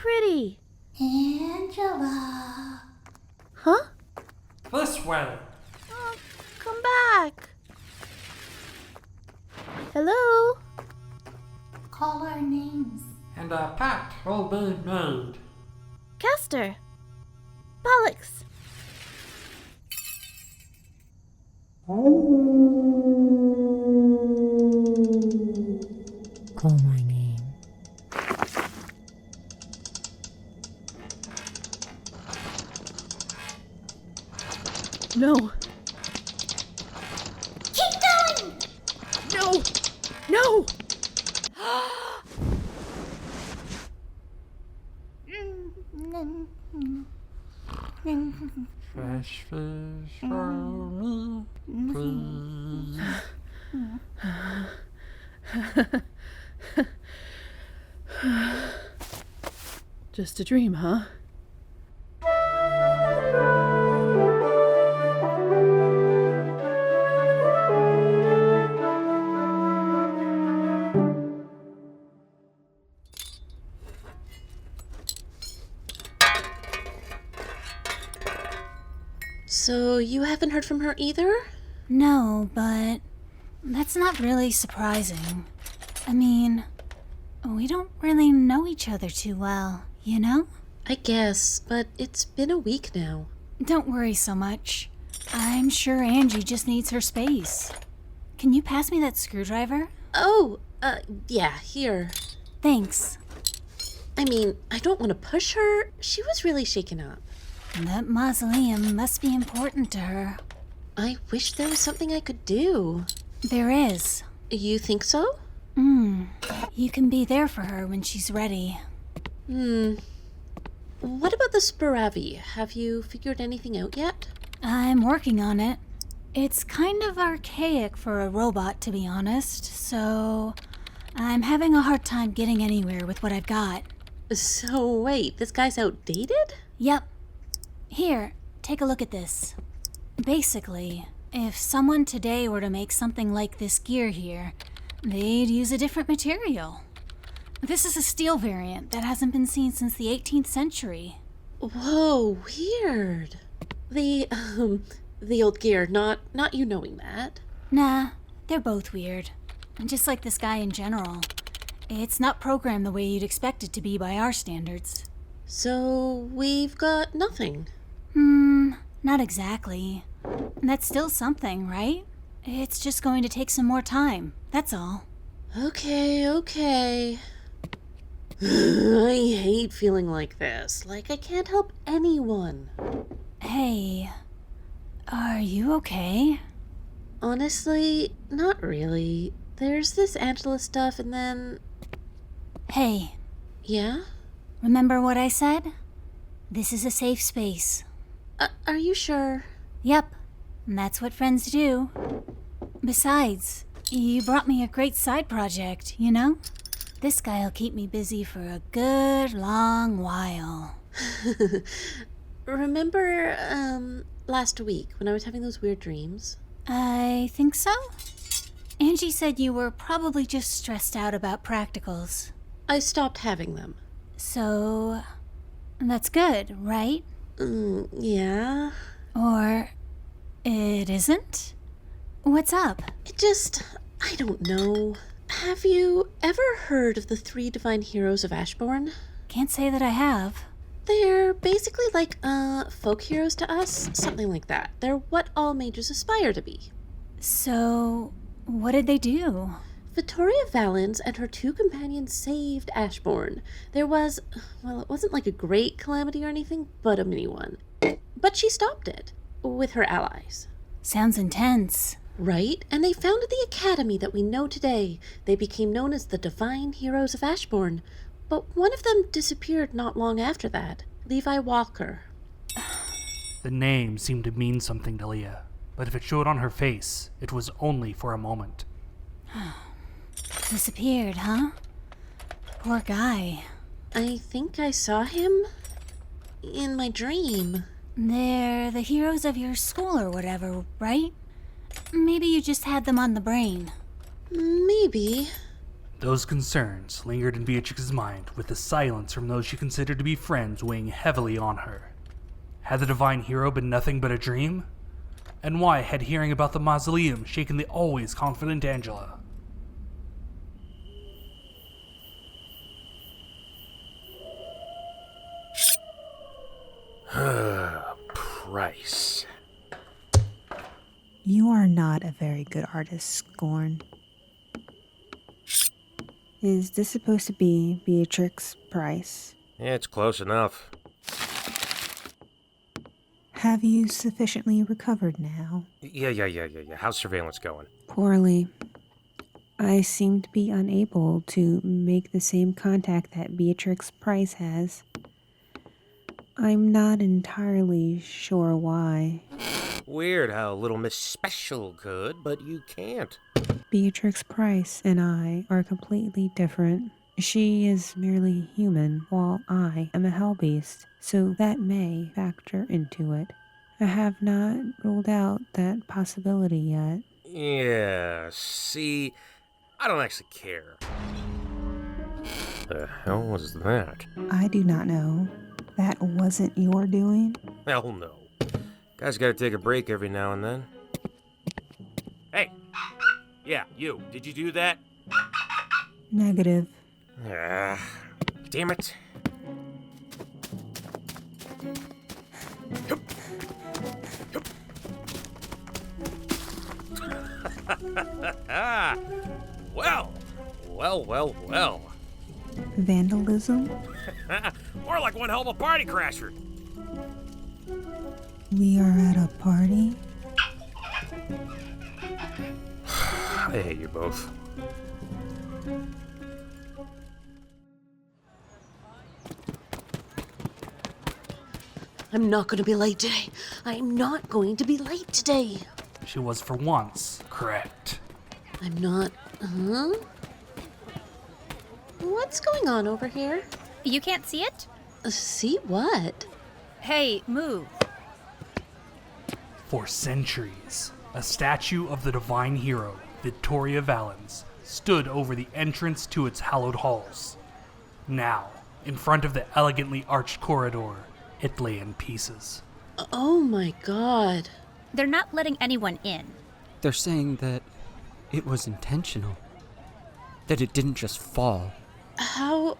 pretty. Angela. Huh? This way. Oh, come back. Hello? Call our names. And a pact will be made. Castor. Pollux. Call my name. No. Keep going! No! No! Fresh fish for me, please. Just a dream, huh? So you haven't heard from her either? No, but that's not really surprising. I mean, we don't really know each other too well, you know? I guess, but it's been a week now. Don't worry so much. I'm sure Angie just needs her space. Can you pass me that screwdriver? Oh, yeah, here. Thanks. I mean, I don't want to push her. She was really shaken up. That mausoleum must be important to her. I wish there was something I could do. There is. You think so? You can be there for her when she's ready. What about the Spiravi? Have you figured anything out yet? I'm working on it. It's kind of archaic for a robot, to be honest, so I'm having a hard time getting anywhere with what I've got. So wait, this guy's outdated? Yep. Here, take a look at this. Basically, if someone today were to make something like this gear here, they'd use a different material. This is a steel variant that hasn't been seen since the 18th century. Whoa, weird. The old gear, not you knowing that. Nah, they're both weird. Just like this guy in general. It's not programmed the way you'd expect it to be by our standards. So we've got nothing. Not exactly. That's still something, right? It's just going to take some more time, that's all. Okay. I hate feeling like this. Like I can't help anyone. Hey, are you okay? Honestly, not really. There's this Angela stuff and then... Hey, Yeah? remember what I said? This is a safe space. Are you sure? Yep, and that's what friends do. Besides, you brought me a great side project, you know? This guy'll keep me busy for a good long while. Remember, last week when I was having those weird dreams? I think so. Angie said you were probably just stressed out about practicals. I stopped having them. So, that's good, right? Yeah. Or it isn't? What's up? I don't know. Have you ever heard of the 3 divine heroes of Ashbourne? Can't say that I have. They're basically like, folk heroes to us, something like that. They're what all mages aspire to be. So, what did they do? Vittoria Valens and her 2 companions saved Ashbourne. There was, well, it wasn't like a great calamity or anything, but a mini one. But she stopped it, with her allies. Sounds intense. Right? And they founded the academy that we know today. They became known as the Divine Heroes of Ashbourne. But one of them disappeared not long after that. Levi Walker. The name seemed to mean something to Lia, but if it showed on her face, it was only for a moment. Disappeared, huh? Poor guy. I think I saw him in my dream. They're the heroes of your school or whatever, right? Maybe you just had them on the brain. Maybe. Those concerns lingered in Beatrix's mind, with the silence from those she considered to be friends weighing heavily on her. Had the divine hero been nothing but a dream? And why had hearing about the mausoleum shaken the always confident Angela? Price. You are not a very good artist, Scorn. Is this supposed to be Beatrix Price? Yeah, it's close enough. Have you sufficiently recovered now? Yeah. How's surveillance going? Poorly. I seem to be unable to make the same contact that Beatrix Price has. I'm not entirely sure why. Weird how little Miss Special could, but you can't. Beatrix Price and I are completely different. She is merely human, while I am a hellbeast, so that may factor into it. I have not ruled out that possibility yet. Yeah, see, I don't actually care. The hell was that? I do not know. That wasn't your doing? Hell no. Guys gotta take a break every now and then. Hey! Yeah, you. Did you do that? Negative. Ah, damn it. Well. Vandalism? More like one hell of a party crasher. We are at a party? I hate you both. I'm not going to be late today. I'm not going to be late today. She was for once correct. I'm not... Huh? What's going on over here? You can't see it? See what? Hey, move. For centuries, a statue of the divine hero, Vittoria Valens, stood over the entrance to its hallowed halls. Now, in front of the elegantly arched corridor, it lay in pieces. Oh my god. They're not letting anyone in. They're saying that it was intentional. That it didn't just fall. How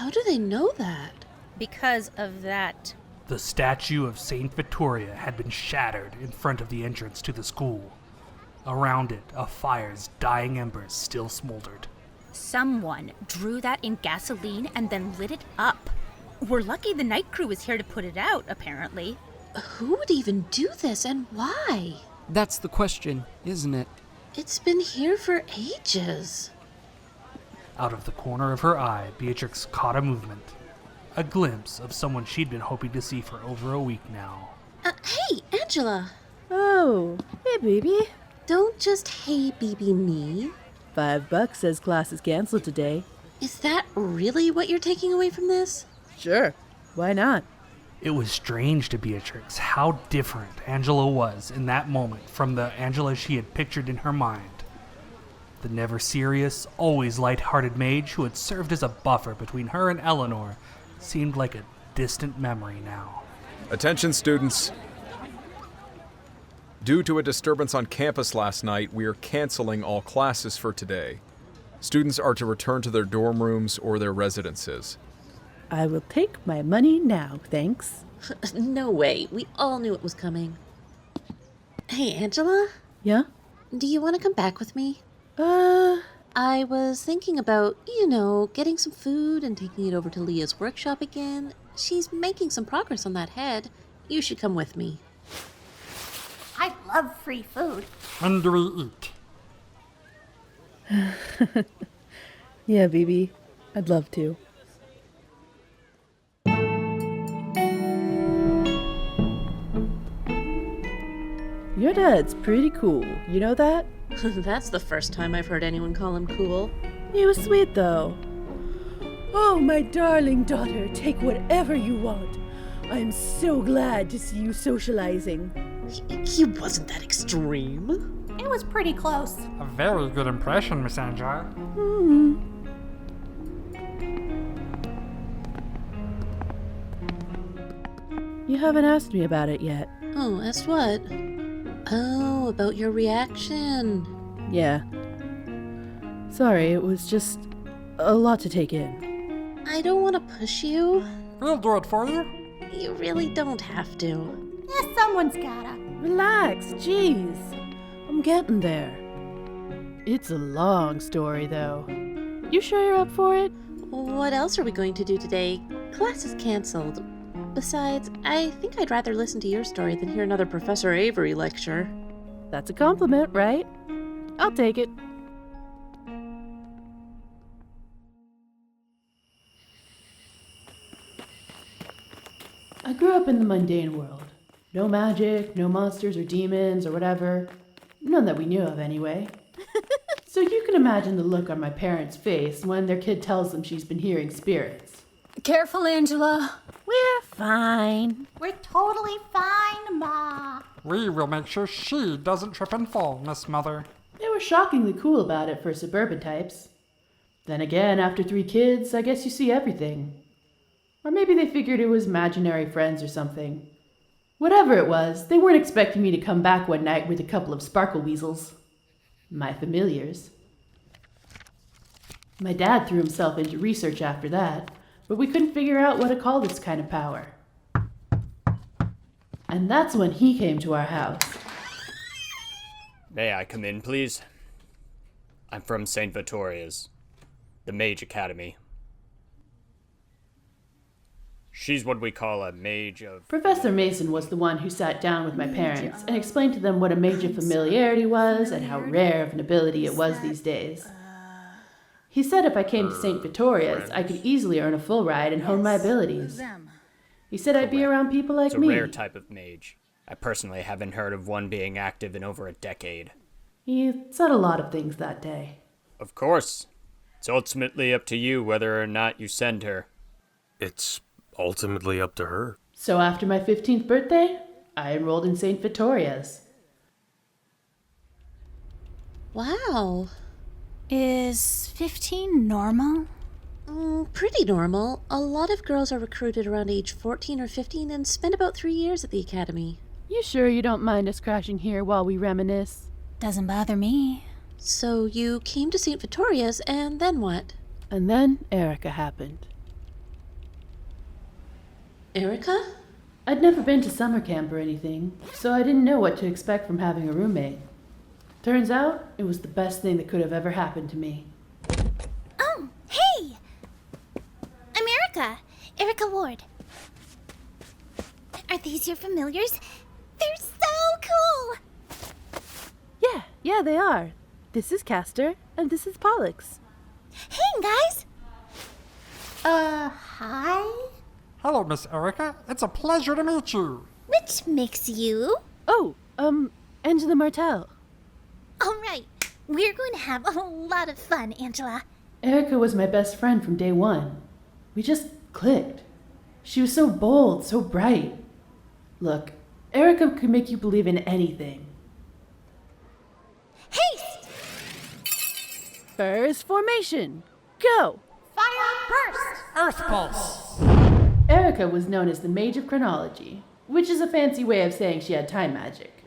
do they know that? Because of that. The statue of St Vittoria had been shattered in front of the entrance to the school. Around it, a fire's dying embers still smoldered. Someone drew that in gasoline and then lit it up. We're lucky the night crew is here to put it out, apparently. Who would even do this and why? That's the question, isn't it? It's been here for ages. Out of the corner of her eye, Beatrix caught a movement. A glimpse of someone she'd been hoping to see for over a week now. Hey, Angela. Oh, hey, baby. Don't just hey BB me. $5 says class is canceled today. Is that really what you're taking away from this? Sure. Why not? It was strange to Beatrix how different Angela was in that moment from the Angela she had pictured in her mind. The never serious, always light-hearted mage who had served as a buffer between her and Eleanor seemed like a distant memory now. Attention, students. Due to a disturbance on campus last night, we are canceling all classes for today. Students are to return to their dorm rooms or their residences. I will take my money now, thanks. No way. We all knew it was coming. Hey, Angela? Yeah? Do you want to come back with me? Uh, I was thinking about, getting some food and taking it over to Leah's workshop again. She's making some progress on that head. You should come with me. I love free food. When do we eat? yeah, baby. I'd love to. Your dad's pretty cool. You know that? That's the first time I've heard anyone call him cool. He was sweet, though. Oh, my darling daughter, take whatever you want. I'm so glad to see you socializing. He wasn't that extreme. It was pretty close. A very good impression, Miss Angela. You haven't asked me about it yet. Oh, asked what? Oh, about your reaction. Yeah. Sorry, it was just a lot to take in. I don't want to push you. We'll do it for you. You really don't have to. Yeah, someone's gotta. Relax, jeez. I'm getting there. It's a long story, though. You sure you're up for it? What else are we going to do today? Class is canceled. Besides, I think I'd rather listen to your story than hear another Professor Avery lecture. That's a compliment, right? I'll take it. I grew up in the mundane world. No magic, no monsters or demons or whatever. None that we knew of, anyway. So you can imagine the look on my parents' face when their kid tells them she's been hearing spirits. Careful, Angela. We're fine. We're totally fine, Ma. We will make sure she doesn't trip and fall, Miss Mother. They were shockingly cool about it for suburban types. Then again, after 3 kids, I guess you see everything. Or maybe they figured it was imaginary friends or something. Whatever it was, they weren't expecting me to come back one night with a couple of sparkle weasels. My familiars. My dad threw himself into research after that, but we couldn't figure out what to call this kind of power. And that's when he came to our house. May I come in, please? I'm from St Vittoria's, the Mage Academy. She's what we call a mage of... Professor Mason was the one who sat down with my parents and explained to them what a mage of familiarity was and how rare of an ability it was these days. He said if I came to St Vittoria's, I could easily earn a full ride and hone my abilities. He said I'd be around people like me. It's a rare type of mage. I personally haven't heard of one being active in over a decade. He said a lot of things that day. Of course. It's ultimately up to you whether or not you send her. It's ultimately up to her. So after my 15th birthday, I enrolled in St. Vittoria's. Wow. Is 15 normal? Pretty normal. A lot of girls are recruited around age 14 or 15 and spend about 3 years at the academy. You sure you don't mind us crashing here while we reminisce? Doesn't bother me. So you came to St. Vittoria's, and then what? And then Erica happened. Erica? I'd never been to summer camp or anything, so I didn't know what to expect from having a roommate. Turns out, it was the best thing that could have ever happened to me. Oh, hey! I'm Erica Ward. Are these your familiars? They're so cool! Yeah, they are. This is Castor, and this is Pollux. Hey, guys! Hi? Hello, Miss Erica. It's a pleasure to meet you. Which makes you? Oh, Angela Martel. All right, we're going to have a lot of fun, Angela. Erica was my best friend from day one. We just clicked. She was so bold, so bright. Look, Erica could make you believe in anything. Haste! First formation, go! Fire burst! Earth Pulse. Erica was known as the Mage of Chronology, which is a fancy way of saying she had time magic.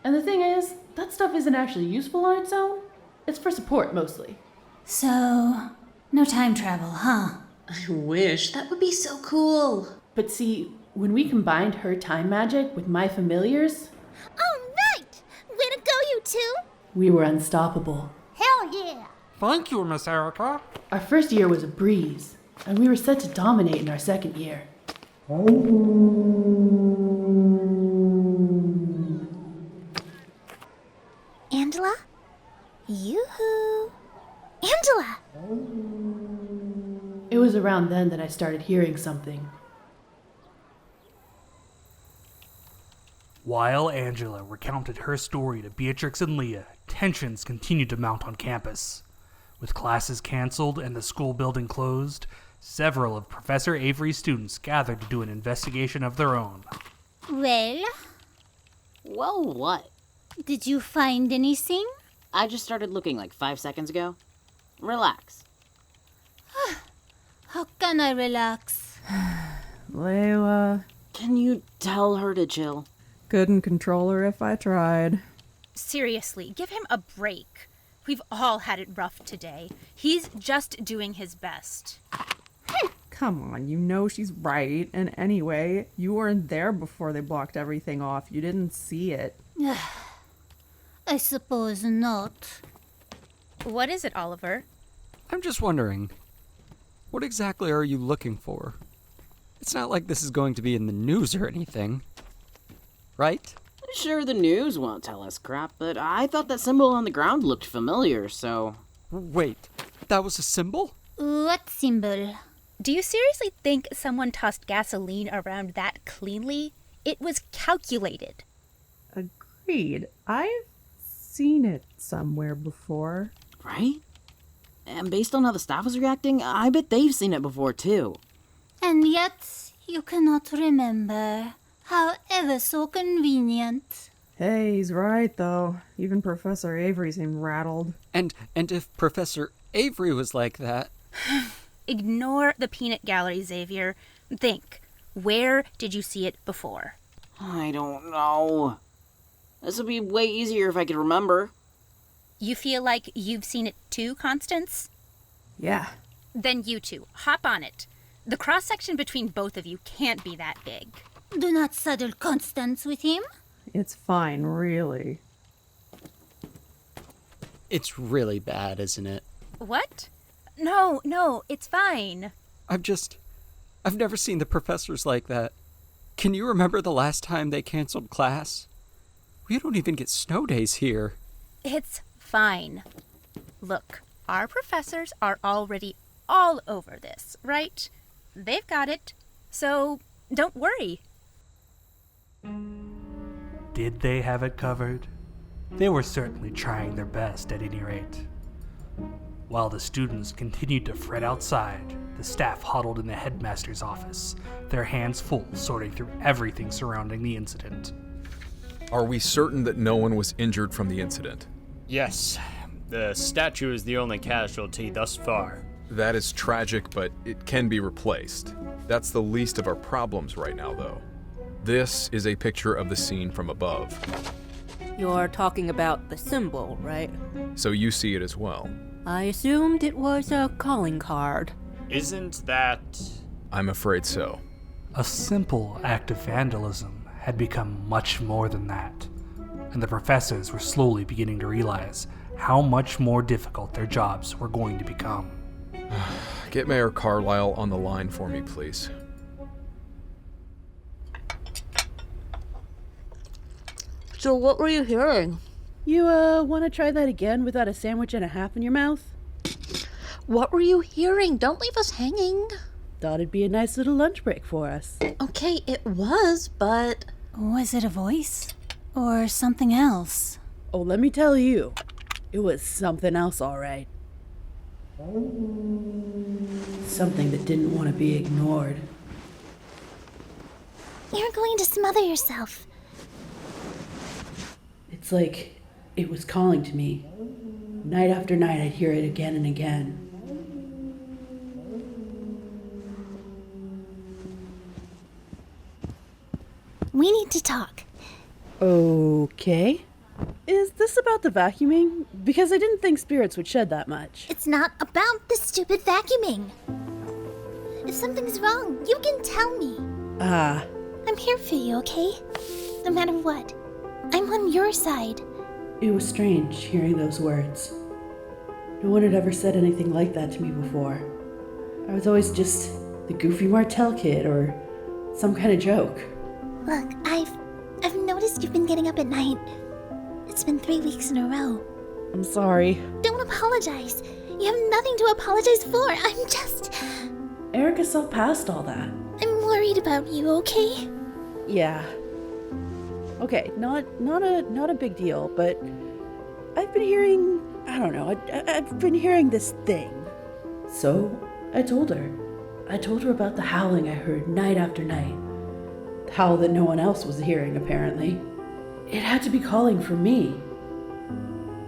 And the thing is, that stuff isn't actually useful on its own. It's for support, mostly. So, no time travel, huh? I wish. That would be so cool. But see, when we combined her time magic with my familiars... All right! Way to go, you two! We were unstoppable. Hell yeah! Thank you, Miss Erica. Our first year was a breeze, and we were set to dominate in our second year. Angela? Yoo-hoo! Angela! It was around then that I started hearing something. While Angela recounted her story to Beatrix and Lia, tensions continued to mount on campus. With classes canceled and the school building closed, several of Professor Avery's students gathered to do an investigation of their own. Well, Well, what? did you find anything? I just started looking like 5 seconds ago. Relax. How can I relax? Layla, Can you tell her to chill? Couldn't control her if I tried. Seriously, give him a break. We've all had it rough today. He's just doing his best. Come on, you know she's right. And anyway, you weren't there before they blocked everything off. You didn't see it. I suppose not. What is it, Oliver? I'm just wondering, what exactly are you looking for? It's not like this is going to be in the news or anything, right? Sure, the news won't tell us crap, but I thought that symbol on the ground looked familiar, so... Wait, that was a symbol? What symbol? Do you seriously think someone tossed gasoline around that cleanly? It was calculated. Agreed. I've seen it somewhere before. Right? And based on how the staff was reacting, I bet they've seen it before, too. And yet, you cannot remember. How ever so convenient. Hey, he's right, though. Even Professor Avery seemed rattled. And if Professor Avery was like that... Ignore the peanut gallery, Xavier. Think, where did you see it before? I don't know. This would be way easier if I could remember. You feel like you've seen it too, Constance? Yeah. Then you two, hop on it. The cross-section between both of you can't be that big. Do not saddle Constance with him. It's fine, really. It's really bad, isn't it? What? No, it's fine. I've never seen the professors like that. Can you remember the last time they canceled class? We don't even get snow days here. It's fine. Look, our professors are already all over this, right? They've got it, so don't worry. Did they have it covered? They were certainly trying their best at any rate. While the students continued to fret outside, the staff huddled in the headmaster's office, their hands full sorting through everything surrounding the incident. Are we certain that no one was injured from the incident? Yes. The statue is the only casualty thus far. That is tragic, but it can be replaced. That's the least of our problems right now, though. This is a picture of the scene from above. You're talking about the symbol, right? So you see it as well. I assumed it was a calling card. Isn't that... I'm afraid so. A simple act of vandalism had become much more than that, and the professors were slowly beginning to realize how much more difficult their jobs were going to become. Get Mayor Carlisle on the line for me, please. So what were you hearing? You, want to try that again without a sandwich and a half in your mouth? What were you hearing? Don't leave us hanging. Thought it'd be a nice little lunch break for us. Okay, it was, but... Was it a voice? Or something else? Oh, let me tell you. It was something else, all right. Something that didn't want to be ignored. You're going to smother yourself. It's like it was calling to me. Night after night, I'd hear it again and again. We need to talk. Okay. Is this about the vacuuming? Because I didn't think spirits would shed that much. It's not about the stupid vacuuming. If something's wrong, you can tell me. I'm here for you, okay? No matter what. I'm on your side. It was strange hearing those words. No one had ever said anything like that to me before. I was always just the goofy Martel kid or some kind of joke. Look, I've noticed you've been getting up at night. It's been 3 weeks in a row. I'm sorry. Don't apologize. You have nothing to apologize for. I'm just... Erica saw past all that. I'm worried about you, okay? Yeah. Okay, not a big deal, but I've been hearing, I don't know, I've been hearing this thing. So I told her. I told her about the howling I heard night after night. The howl that no one else was hearing, apparently. It had to be calling for me.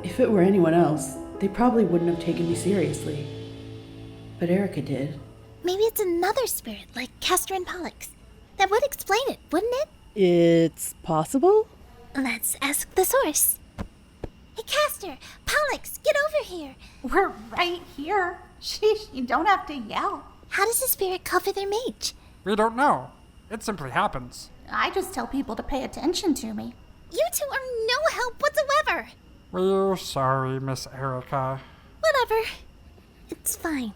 If it were anyone else, they probably wouldn't have taken me seriously. But Erica did. Maybe it's another spirit, like Castor and Pollux. That would explain it, wouldn't it? It's possible? Let's ask the source. Hey, Castor! Pollux, get over here! We're right here. Sheesh, you don't have to yell. How does the spirit cover their mage? We don't know. It simply happens. I just tell people to pay attention to me. You two are no help whatsoever! We're sorry, Miss Erica. Whatever. It's fine.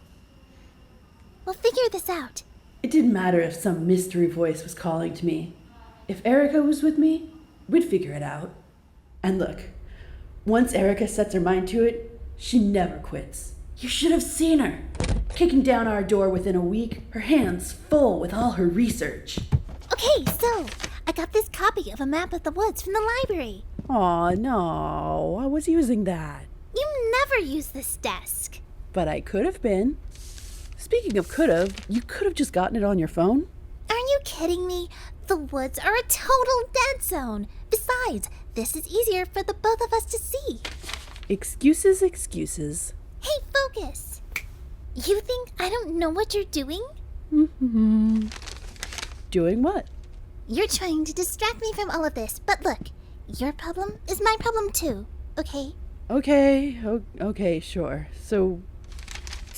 We'll figure this out. It didn't matter if some mystery voice was calling to me. If Erica was with me, we'd figure it out. And look, once Erica sets her mind to it, she never quits. You should have seen her. Kicking down our door within a week, her hands full with all her research. Okay, so I got this copy of a map of the woods from the library. Aw, no. I was using that. You never use this desk. But I could have been. Speaking of could have, you could have just gotten it on your phone. Aren't you kidding me? The woods are a total dead zone. Besides, this is easier for the both of us to see. Excuses, excuses. Hey, focus. You think I don't know what you're doing? Mm-hmm. Doing what? You're trying to distract me from all of this, but look, your problem is my problem too, okay? Okay, sure. So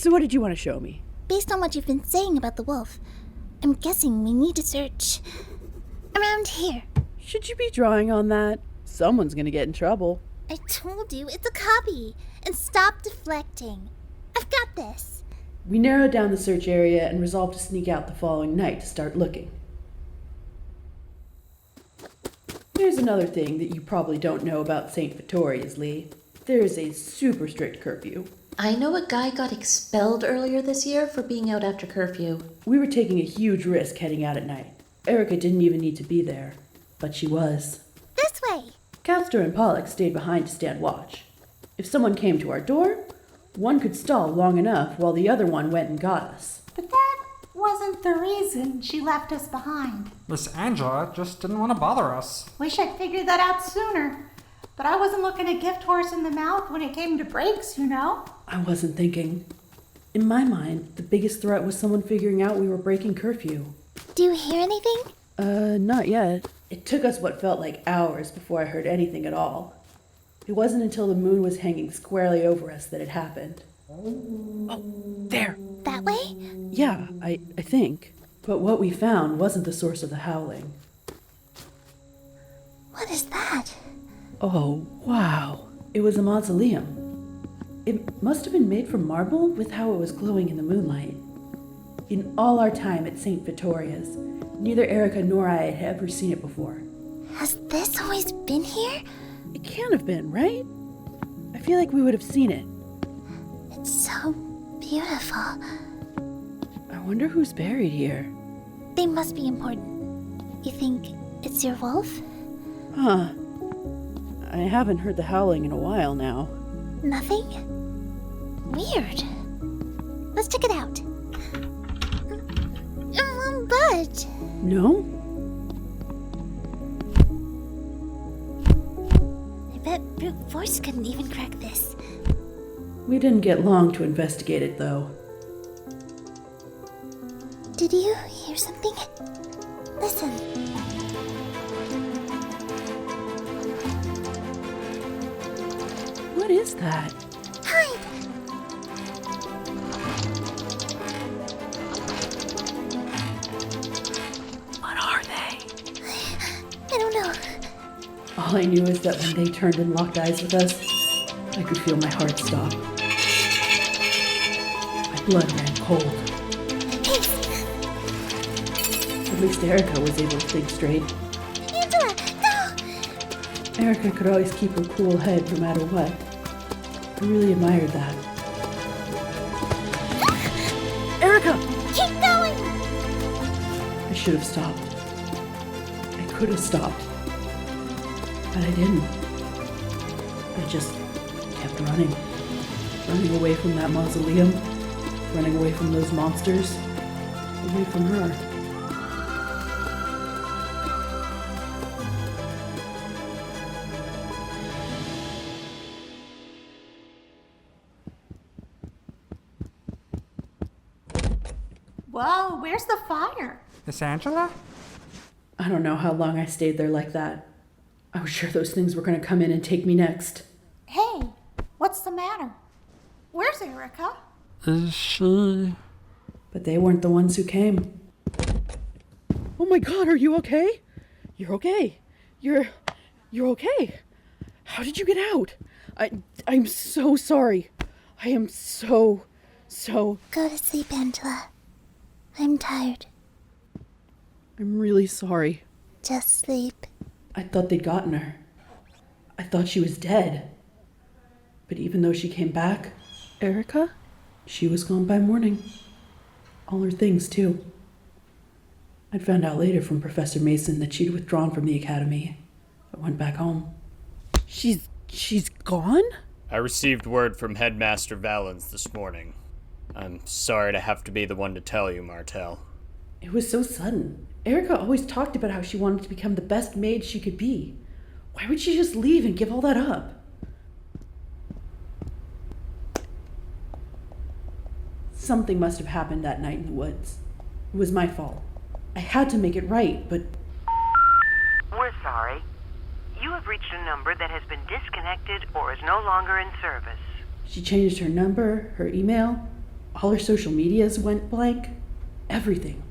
what did you want to show me? Based on what you've been saying about the wolf, I'm guessing we need to search around here. Should you be drawing on that? Someone's gonna get in trouble. I told you it's a copy, and stop deflecting. I've got this. We narrowed down the search area and resolved to sneak out the following night to start looking. Here's another thing that you probably don't know about St. Vittoria's, Lee. There's a super strict curfew. I know a guy got expelled earlier this year for being out after curfew. We were taking a huge risk heading out at night. Erica didn't even need to be there, but she was. This way! Castor and Pollux stayed behind to stand watch. If someone came to our door, one could stall long enough while the other one went and got us. But that wasn't the reason she left us behind. Miss Angela just didn't want to bother us. Wish I'd figured that out sooner. But I wasn't looking a gift horse in the mouth when it came to breaks, you know? I wasn't thinking. In my mind, the biggest threat was someone figuring out we were breaking curfew. Do you hear anything? Not yet. It took us what felt like hours before I heard anything at all. It wasn't until the moon was hanging squarely over us that it happened. Oh, there. That way? Yeah, I think. But what we found wasn't the source of the howling. What is that? Oh, wow. It was a mausoleum. It must have been made from marble with how it was glowing in the moonlight. In all our time at St. Vittoria's, neither Erica nor I had ever seen it before. Has this always been here? It can't have been, right? I feel like we would have seen it. It's so beautiful. I wonder who's buried here. They must be important. You think it's your wolf? Huh. I haven't heard the howling in a while now. Nothing? Weird. Let's check it out. It won't budge. No? I bet brute force couldn't even crack this. We didn't get long to investigate it, though. Did you hear something? Listen. What is that? Hide! What are they? I don't know. All I knew is that when they turned and locked eyes with us, I could feel my heart stop. My blood ran cold. At least Erica was able to think straight. Angela, no! Erica could always keep her cool head no matter what. I really admired that. Erica! Keep going! I should have stopped. I could have stopped. But I didn't. I just kept running. Running away from that mausoleum. Running away from those monsters. Away from her. Whoa, where's the fire? Miss Angela? I don't know how long I stayed there like that. I was sure those things were going to come in and take me next. Hey, what's the matter? Where's Erica? Is she... But they weren't the ones who came. Oh my god, are you okay? You're okay. You're okay. How did you get out? I'm so sorry. I am so... Go to sleep, Angela. I'm tired. I'm really sorry. Just sleep. I thought they'd gotten her. I thought she was dead. But even though she came back, Erica, she was gone by morning. All her things, too. I'd found out later from Professor Mason that she'd withdrawn from the academy. I went back home. She's gone? I received word from Headmaster Valens this morning. I'm sorry to have to be the one to tell you, Martel. It was so sudden. Erica always talked about how she wanted to become the best maid she could be. Why would she just leave and give all that up? Something must have happened that night in the woods. It was my fault. I had to make it right, but... We're sorry. You have reached a number that has been disconnected or is no longer in service. She changed her number, her email, all her social medias went blank. Everything.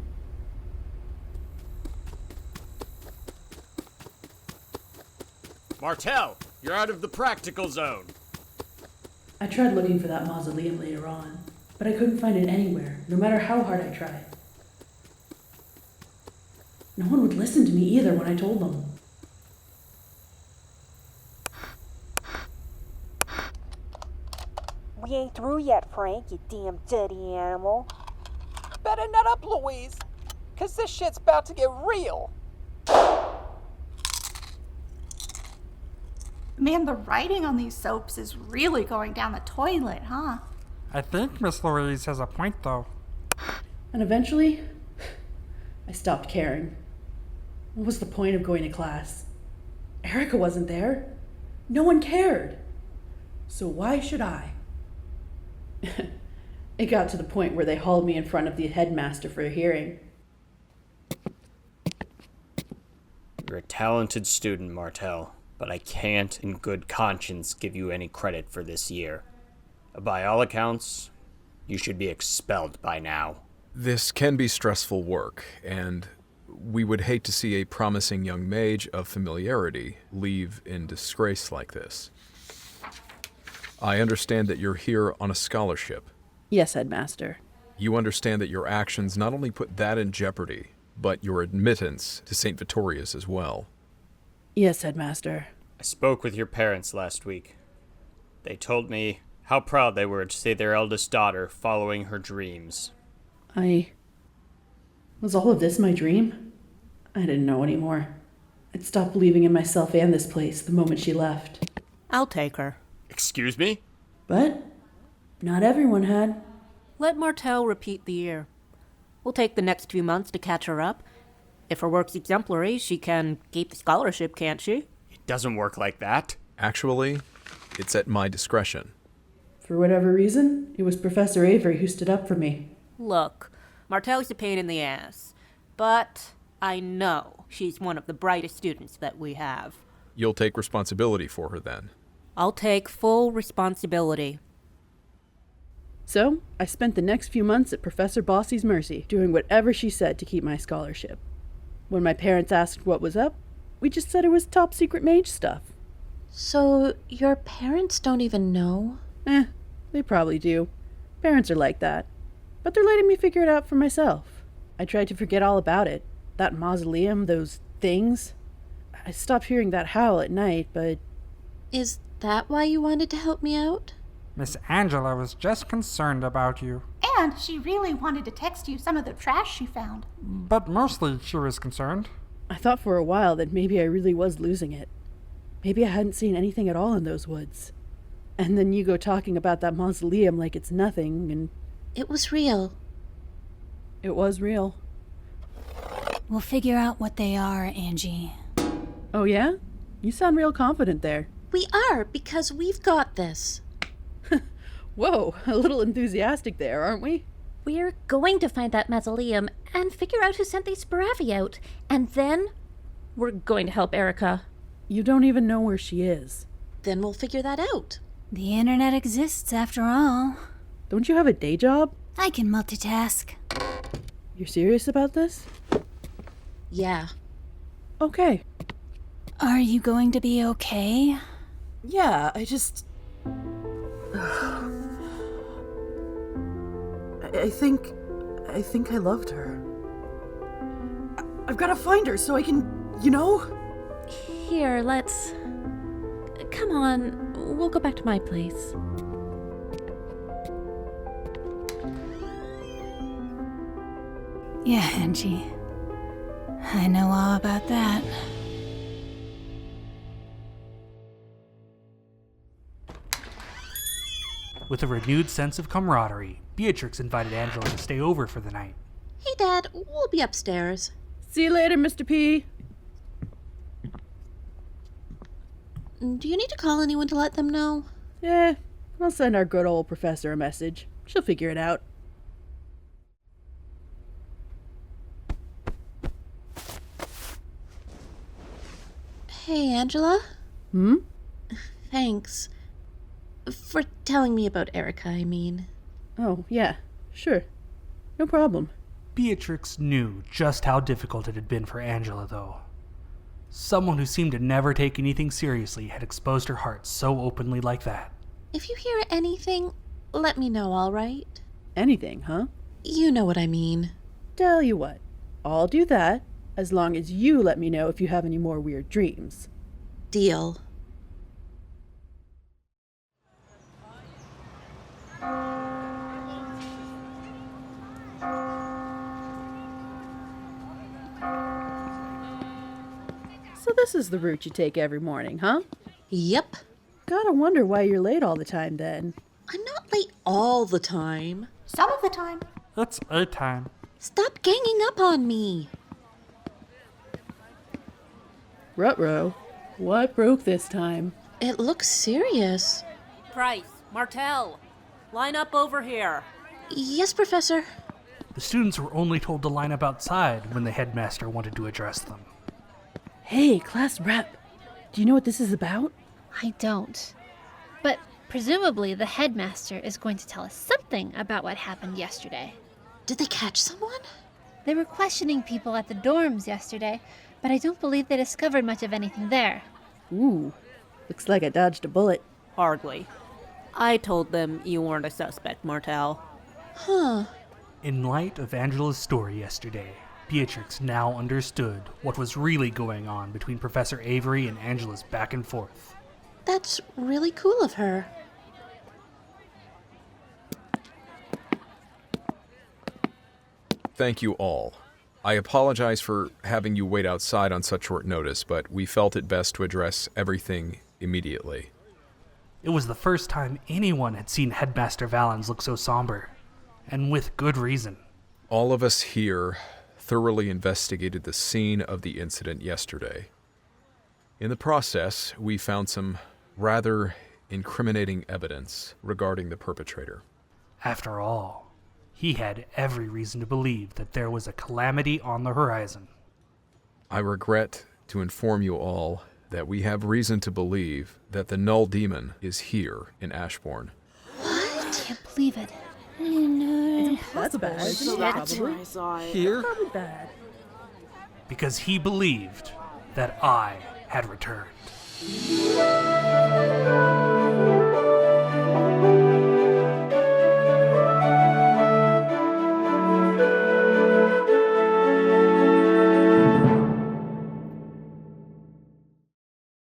Martel, you're out of the practical zone. I tried looking for that mausoleum later on, but I couldn't find it anywhere, no matter how hard I tried. No one would listen to me either when I told them. We ain't through yet, Frank, you damn dirty animal. Better nut up, Louise, 'cause this shit's about to get real. Man, the writing on these soaps is really going down the toilet, huh? I think Miss Louise has a point, though. And eventually, I stopped caring. What was the point of going to class? Erica wasn't there. No one cared. So why should I? It got to the point where they hauled me in front of the headmaster for a hearing. You're a talented student, Martel, but I can't in good conscience give you any credit for this year. By all accounts, you should be expelled by now. This can be stressful work, and we would hate to see a promising young mage of familiarity leave in disgrace like this. I understand that you're here on a scholarship. Yes, Headmaster. You understand that your actions not only put that in jeopardy, but your admittance to St. Vittoria's as well. Yes, Headmaster. I spoke with your parents last week. They told me how proud they were to see their eldest daughter following her dreams. Was all of this my dream? I didn't know anymore. I'd stopped believing in myself and this place the moment she left. I'll take her. Excuse me? But not everyone had. Let Martel repeat the year. We'll take the next few months to catch her up. If her work's exemplary, she can keep the scholarship, can't she? It doesn't work like that. Actually, it's at my discretion. For whatever reason, it was Professor Avery who stood up for me. Look, Martel's a pain in the ass, but I know she's one of the brightest students that we have. You'll take responsibility for her then. I'll take full responsibility. So, I spent the next few months at Professor Bossy's mercy, doing whatever she said to keep my scholarship. When my parents asked what was up, we just said it was top secret mage stuff. So, your parents don't even know? They probably do. Parents are like that. But they're letting me figure it out for myself. I tried to forget all about it. That mausoleum, those things. I stopped hearing that howl at night, but... Is that why you wanted to help me out? Miss Angela was just concerned about you. And she really wanted to text you some of the trash she found. But mostly she was concerned. I thought for a while that maybe I really was losing it. Maybe I hadn't seen anything at all in those woods. And then you go talking about that mausoleum like it's nothing, and... It was real. It was real. We'll figure out what they are, Angie. Oh yeah? You sound real confident there. We are, because we've got this. Whoa, a little enthusiastic there, aren't we? We're going to find that mausoleum and figure out who sent these Sparavi out. And then We're going to help Erica. You don't even know where she is. Then we'll figure that out. The internet exists after all. Don't you have a day job? I can multitask. You're serious about this? Yeah. Okay. Are you going to be okay? Yeah, I just... I think I loved her. I've got to find her so I can, Here, let's... Come on, we'll go back to my place. Yeah, Angie. I know all about that. With a renewed sense of camaraderie, Beatrix invited Angela to stay over for the night. Hey, Dad, we'll be upstairs. See you later, Mr. P. Do you need to call anyone to let them know? Yeah, I'll send our good old professor a message. She'll figure it out. Hey, Angela? Hmm? Thanks. For telling me about Erica, I mean. Oh, yeah, sure. No problem. Beatrix knew just how difficult it had been for Angela, though. Someone who seemed to never take anything seriously had exposed her heart so openly like that. If you hear anything, let me know, all right? Anything, huh? You know what I mean. Tell you what, I'll do that, as long as you let me know if you have any more weird dreams. Deal. So this is the route you take every morning, huh? Yep. Gotta wonder why you're late all the time, then. I'm not late all the time. Some of the time. It's a time. Stop ganging up on me. Ruh-roh, what broke this time? It looks serious. Price, Martel, line up over here. Yes, Professor. The students were only told to line up outside when the headmaster wanted to address them. Hey, class rep, do you know what this is about? I don't. But presumably the headmaster is going to tell us something about what happened yesterday. Did they catch someone? They were questioning people at the dorms yesterday, but I don't believe they discovered much of anything there. Ooh, looks like I dodged a bullet. Hardly. I told them you weren't a suspect, Martel. Huh. In light of Angela's story yesterday, Beatrix now understood what was really going on between Professor Avery and Angela's back and forth. That's really cool of her. Thank you all. I apologize for having you wait outside on such short notice, but we felt it best to address everything immediately. It was the first time anyone had seen Headmaster Valens look so somber, and with good reason. All of us here thoroughly investigated the scene of the incident yesterday. In the process, we found some rather incriminating evidence regarding the perpetrator. After all, he had every reason to believe that there was a calamity on the horizon. I regret to inform you all that we have reason to believe that the Null Demon is here in Ashbourne. I can't believe it. That's bad. Here? Probably bad. Because he believed that I had returned.